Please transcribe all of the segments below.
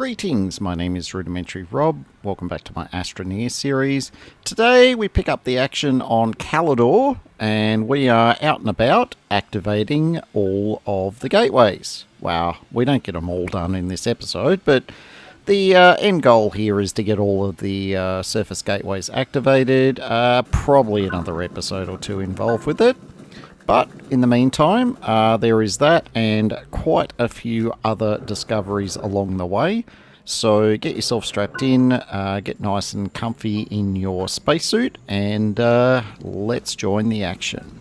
Greetings, my name is Rudimentary Rob. Welcome back to my Astroneer series. Today we pick up the action on Calidor and we are out and about activating all of the gateways. Wow, we don't get them all done in this episode, but the end goal here is to get all of the surface gateways activated. Probably another episode or two involved with it. But in the meantime, there is that and quite a few other discoveries along the way. So get yourself strapped in, get nice and comfy in your spacesuit, and let's join the action.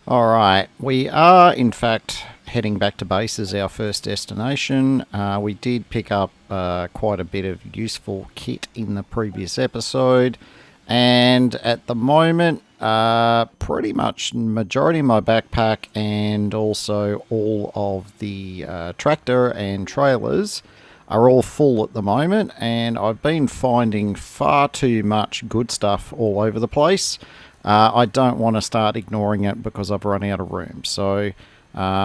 Alright, we are in fact heading back to base as our first destination. We did pick up quite a bit of useful kit in the previous episode, and at the moment pretty much majority of my backpack and also all of the tractor and trailers are all full at the moment, and I've been finding far too much good stuff all over the place. I don't want to start ignoring it because I've run out of room. So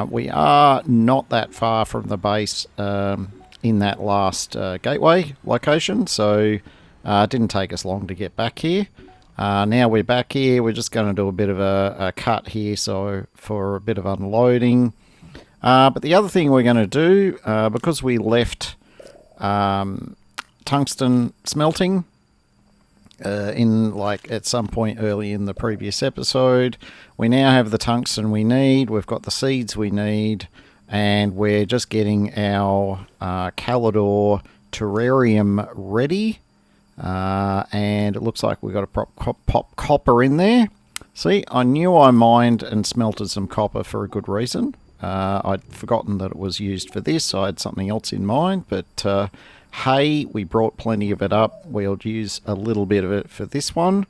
we are not that far from the base in that last gateway location. So it didn't take us long to get back here. Now we're back here. We're just going to do a bit of a cut here, so for a bit of unloading. But the other thing we're going to do, because we left tungsten smelting in like at some point early in the previous episode, we now have the tungsten we need, we've got the seeds we need, and we're just getting our Calidor terrarium ready, and it looks like we've got to pop copper in there. See, I knew I mined and smelted some copper for a good reason. I'd forgotten that it was used for this. I had something else in mind, but hey, we brought plenty of it up. We'll use a little bit of it for this one.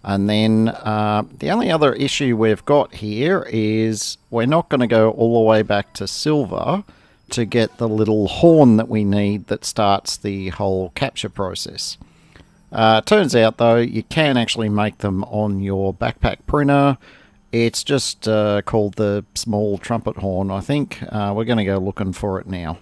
And then the only other issue we've got here is we're not going to go all the way back to silver to get the little horn that we need that starts the whole capture process. Turns out, though, you can actually make them on your backpack printer. It's just called the small trumpet horn, I think. We're going to go looking for it now.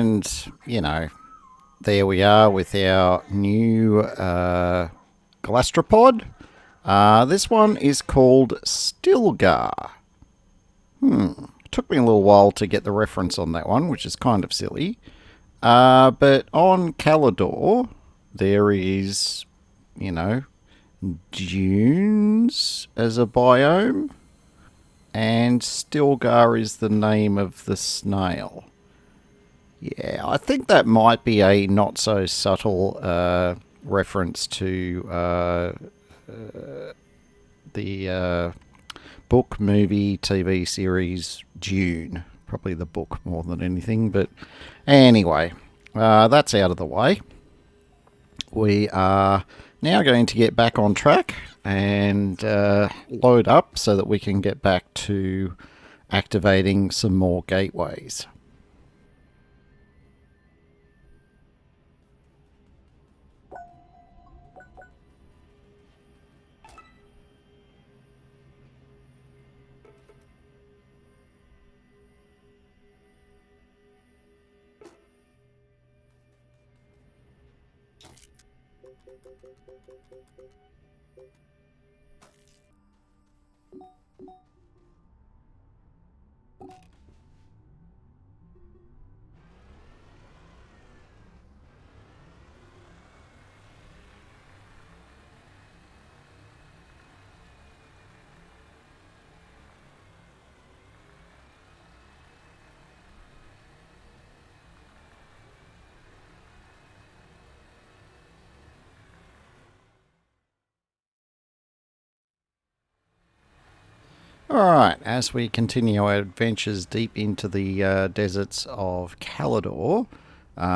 And, you know, there we are with our new gastropod. This one is called Stilgar. Took me a little while to get the reference on that one, which is kind of silly. But on Calidor, there is, you know, dunes as a biome, and Stilgar is the name of the snail. Yeah, I think that might be a not so subtle reference to the book, movie, TV series Dune. Probably the book more than anything, but anyway, that's out of the way. We are now going to get back on track and load up so that we can get back to activating some more gateways. Alright, as we continue our adventures deep into the deserts of Calidor,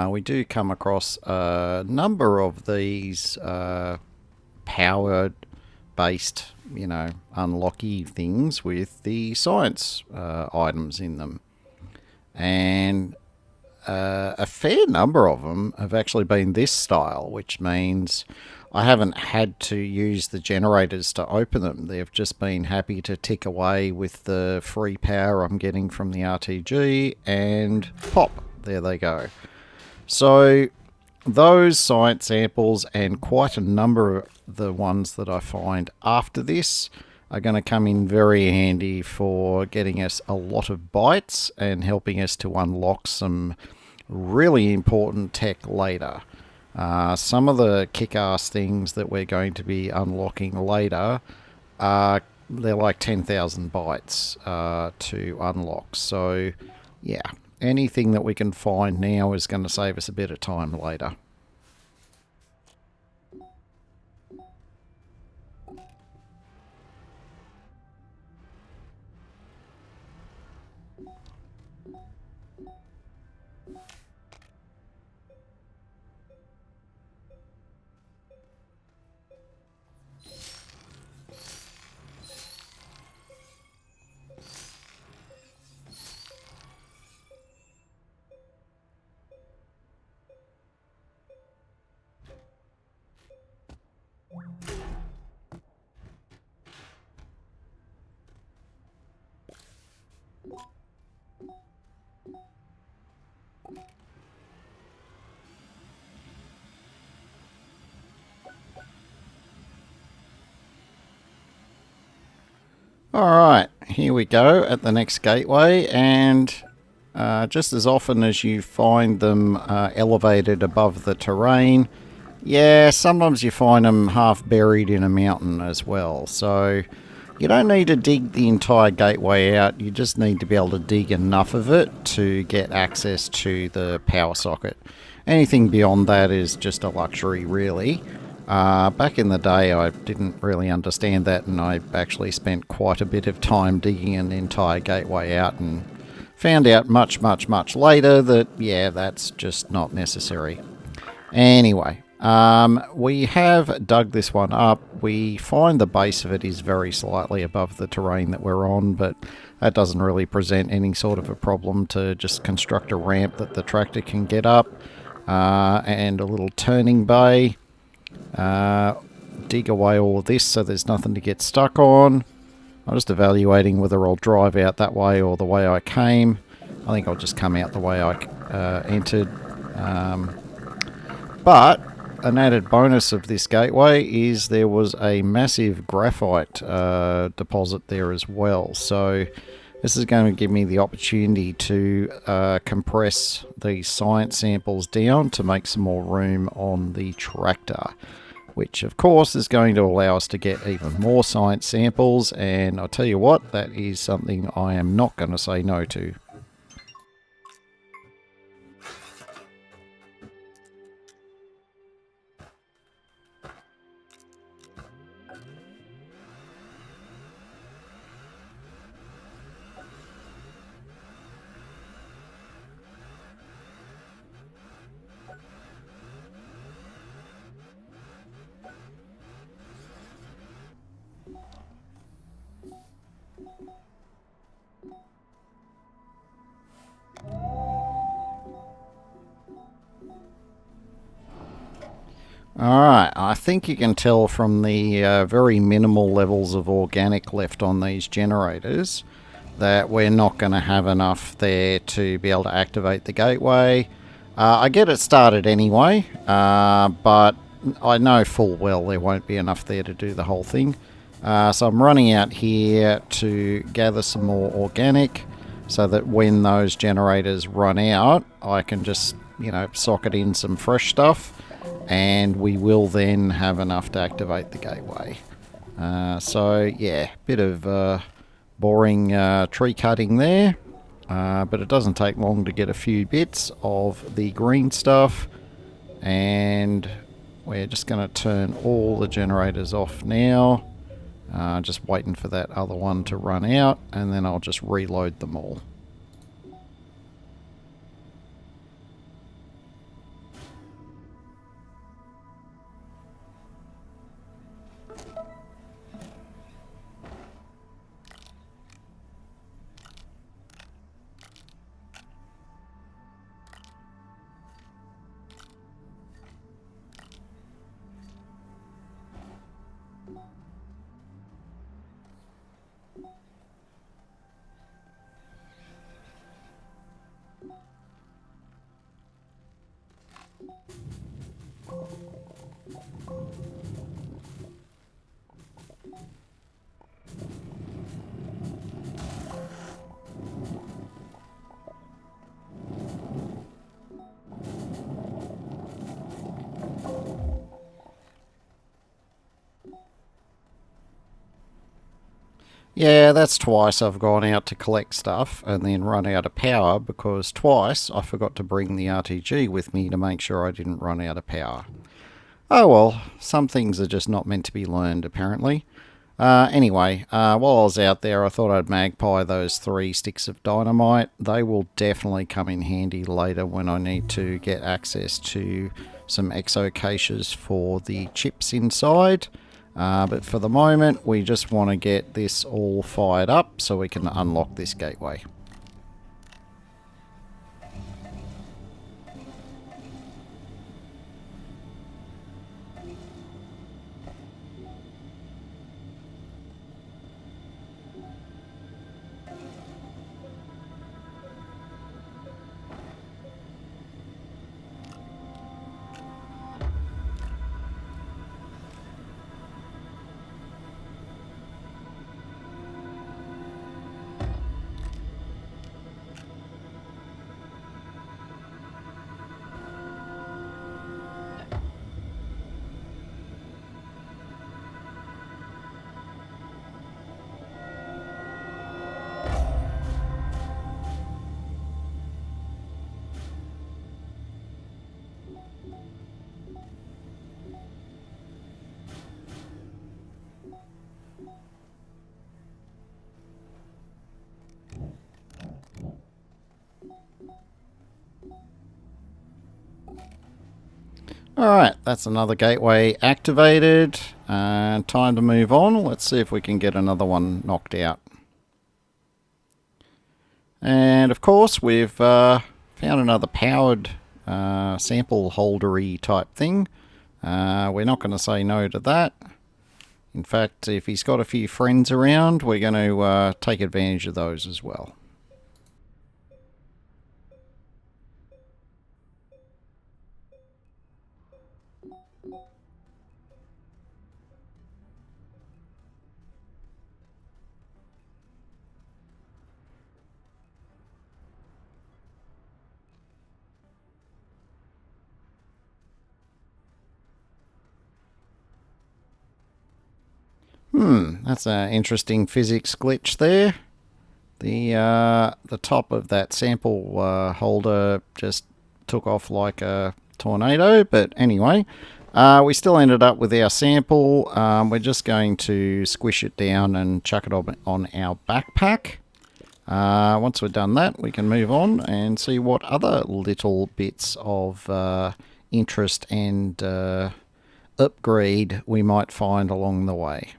we do come across a number of these power-based, you know, unlocky things with the science items in them. And a fair number of them have actually been this style, which means I haven't had to use the generators to open them. They've just been happy to tick away with the free power I'm getting from the RTG, and pop, there they go. So those science samples and quite a number of the ones that I find after this are going to come in very handy for getting us a lot of bites and helping us to unlock some really important tech later. Some of the kick-ass things that we're going to be unlocking later they're like 10,000 bytes to unlock. So, yeah, anything that we can find now is going to save us a bit of time later. Alright, here we go at the next gateway, and just as often as you find them elevated above the terrain, yeah, sometimes you find them half buried in a mountain as well. So you don't need to dig the entire gateway out, you just need to be able to dig enough of it to get access to the power socket. Anything beyond that is just a luxury, really. Back in the day, I didn't really understand that, and I actually spent quite a bit of time digging an entire gateway out and found out much later that, yeah, that's just not necessary. Anyway, we have dug this one up. We find the base of it is very slightly above the terrain that we're on, but that doesn't really present any sort of a problem to just construct a ramp that the tractor can get up, and a little turning bay. Dig away all of this so there's nothing to get stuck on. I'm just evaluating whether I'll drive out that way or the way I came. I think I'll just come out the way I entered. But an added bonus of this gateway is there was a massive graphite deposit there as well. So this is going to give me the opportunity to compress these science samples down to make some more room on the tractor, which of course is going to allow us to get even more science samples, and I'll tell you what, that is something I am not going to say no to. Alright, I think you can tell from the very minimal levels of organic left on these generators that we're not going to have enough there to be able to activate the gateway. I get it started anyway, but I know full well there won't be enough there to do the whole thing. So I'm running out here to gather some more organic so that when those generators run out, I can just, socket in some fresh stuff, and we will then have enough to activate the gateway. So yeah, bit of boring tree cutting there, but it doesn't take long to get a few bits of the green stuff, and we're just going to turn all the generators off now, just waiting for that other one to run out, and then I'll just reload them all. Yeah, that's twice I've gone out to collect stuff and then run out of power, because twice I forgot to bring the RTG with me to make sure I didn't run out of power. Oh well, some things are just not meant to be learned, apparently. Anyway, while I was out there, I thought I'd magpie those 3 sticks of dynamite. They will definitely come in handy later when I need to get access to some exo caches for the chips inside. But for the moment, we just want to get this all fired up so we can unlock this gateway. Alright, that's another gateway activated. Time to move on. Let's see if we can get another one knocked out. And of course, we've found another powered sample holdery type thing. We're not going to say no to that. In fact, if he's got a few friends around, we're going to take advantage of those as well. That's an interesting physics glitch there. The top of that sample holder just took off like a tornado, but anyway, we still ended up with our sample. We're just going to squish it down and chuck it on our backpack. Once we've done that, we can move on and see what other little bits of interest and upgrade we might find along the way.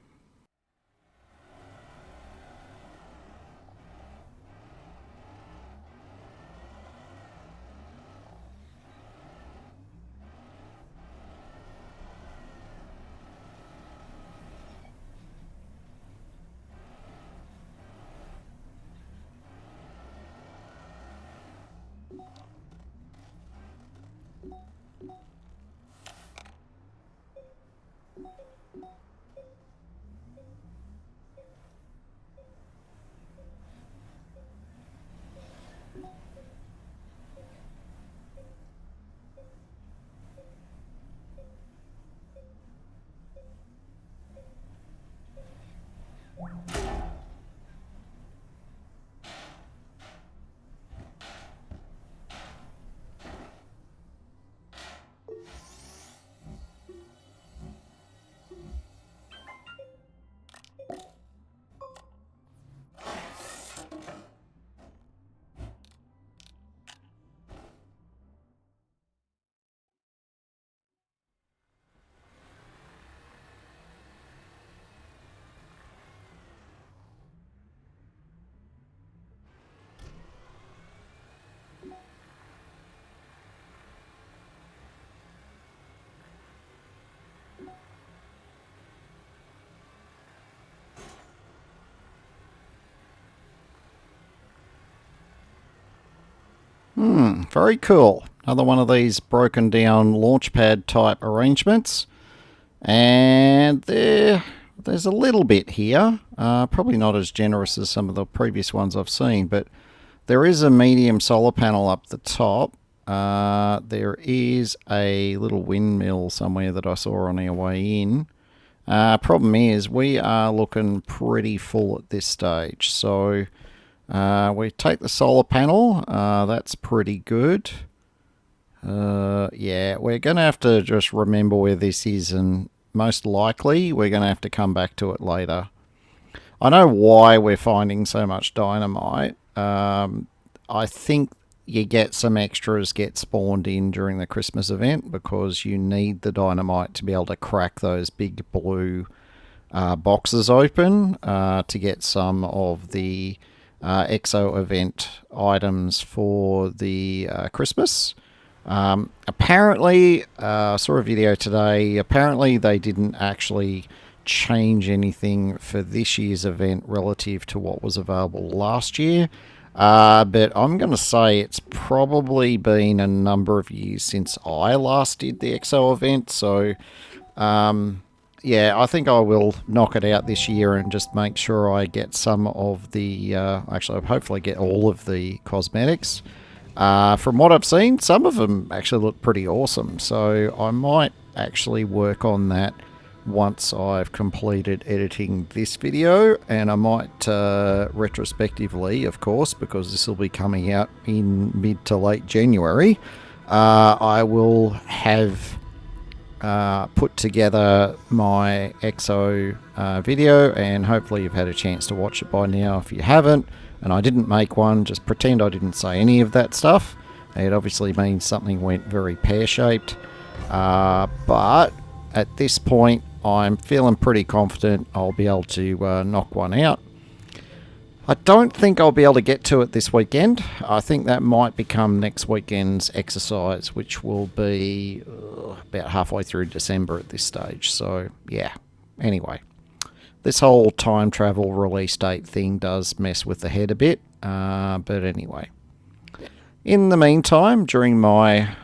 Very cool. Another one of these broken down launchpad type arrangements. And there's a little bit here. Probably not as generous as some of the previous ones I've seen, but there is a medium solar panel up the top. There is a little windmill somewhere that I saw on our way in. Problem is, we are looking pretty full at this stage. So we take the solar panel. That's pretty good. Yeah, we're going to have to just remember where this is, and most likely we're going to have to come back to it later. I know why we're finding so much dynamite. I think you get some extras get spawned in during the Christmas event because you need the dynamite to be able to crack those big blue boxes open to get some of the EXO event items for the Christmas. Apparently, I saw a video today, apparently they didn't actually change anything for this year's event relative to what was available last year. But I'm going to say it's probably been a number of years since I last did the EXO event. So, yeah, I think I will knock it out this year and just make sure I get some of the, actually, hopefully get all of the cosmetics. From what I've seen, some of them actually look pretty awesome. So I might actually work on that once I've completed editing this video, and I might retrospectively, of course, because this will be coming out in mid to late January, I will have put together my EXO video, and hopefully you've had a chance to watch it by now. If you haven't, and I didn't make one, just pretend I didn't say any of that stuff. It obviously means something went very pear-shaped, but at this point I'm feeling pretty confident I'll be able to knock one out. I don't think I'll be able to get to it this weekend. I think that might become next weekend's exercise, which will be about halfway through December at this stage. So, yeah. Anyway, this whole time travel release date thing does mess with the head a bit. But anyway. In the meantime, during my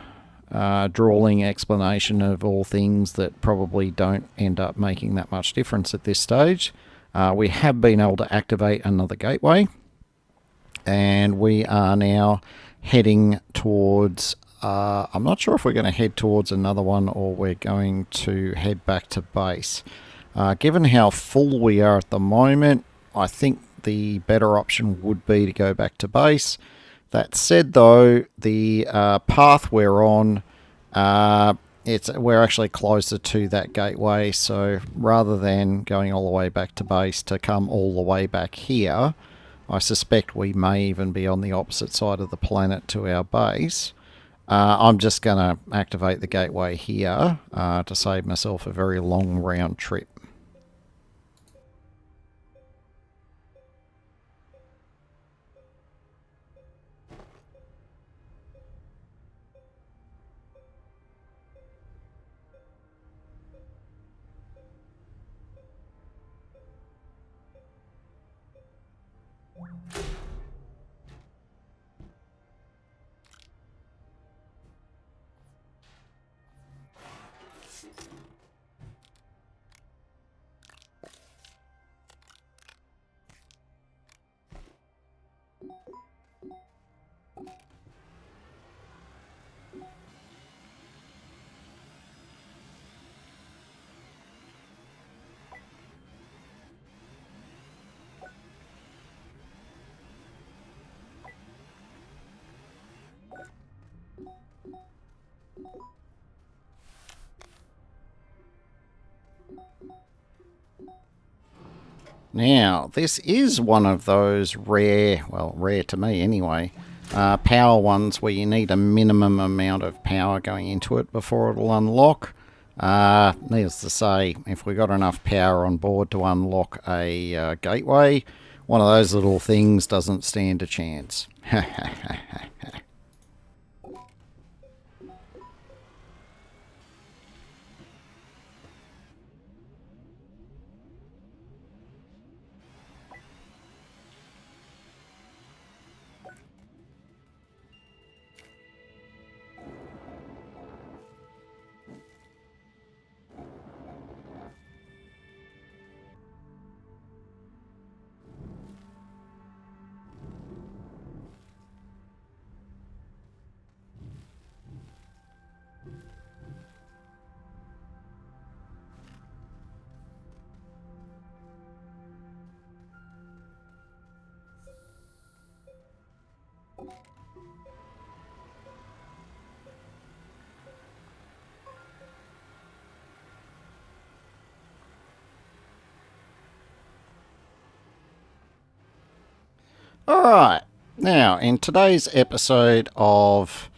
drawling explanation of all things that probably don't end up making that much difference at this stage, we have been able to activate another gateway, and we are now heading towards, I'm not sure if we're going to head towards another one or we're going to head back to base. Given how full we are at the moment, I think the better option would be to go back to base. That said, though, the path we're on, we're actually closer to that gateway, so rather than going all the way back to base to come all the way back here, I suspect we may even be on the opposite side of the planet to our base. I'm just going to activate the gateway here to save myself a very long round trip. Now, this is one of those rare, well, rare to me anyway, power ones where you need a minimum amount of power going into it before it'll unlock. Needless to say, if we got enough power on board to unlock a gateway, one of those little things doesn't stand a chance. Alright, now in today's episode of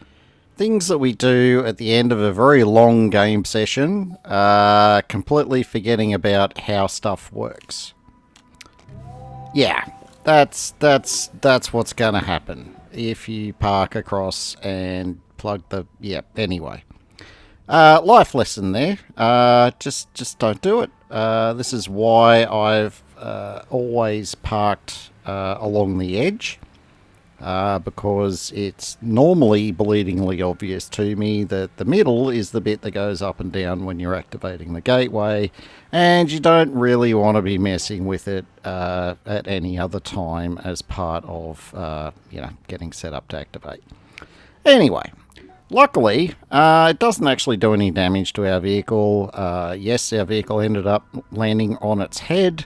things that we do at the end of a very long game session, completely forgetting about how stuff works. Yeah, that's what's gonna happen if you park across and plug the... yeah, anyway. Life lesson there. Just don't do it. This is why I've always parked along the edge, because it's normally bleedingly obvious to me that the middle is the bit that goes up and down when you're activating the gateway, and you don't really want to be messing with it at any other time as part of getting set up to activate. Anyway, luckily, it doesn't actually do any damage to our vehicle. Yes, our vehicle ended up landing on its head,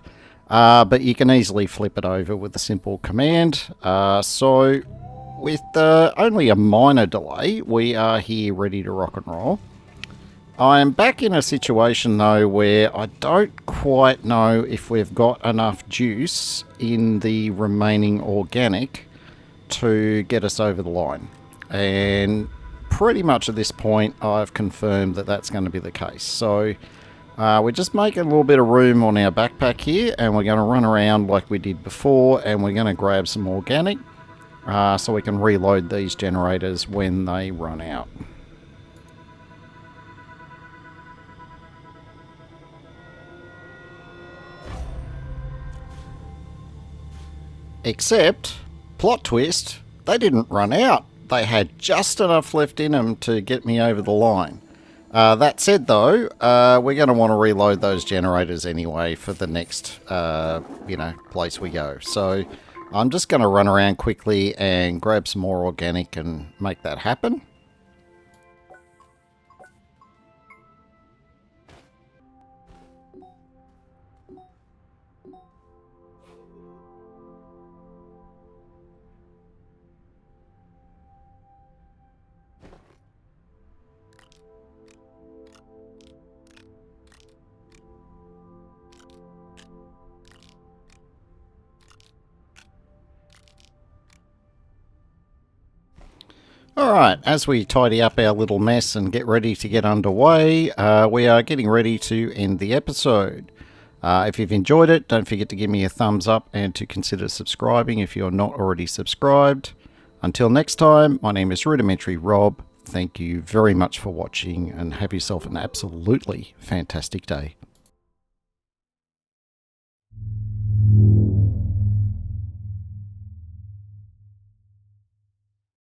but you can easily flip it over with a simple command. So, with only a minor delay, we are here ready to rock and roll. I'm back in a situation, though, where I don't quite know if we've got enough juice in the remaining organic to get us over the line. And pretty much at this point, I've confirmed that that's going to be the case. So we're just making a little bit of room on our backpack here, and we're going to run around like we did before, and we're going to grab some organic so we can reload these generators when they run out. Except, plot twist, they didn't run out. They had just enough left in them to get me over the line. That said, though, we're going to want to reload those generators anyway for the next, place we go. So I'm just going to run around quickly and grab some more organic and make that happen. Alright, as we tidy up our little mess and get ready to get underway, we are getting ready to end the episode. If you've enjoyed it, don't forget to give me a thumbs up and to consider subscribing if you're not already subscribed. Until next time, my name is Rudimentary Rob. Thank you very much for watching and have yourself an absolutely fantastic day.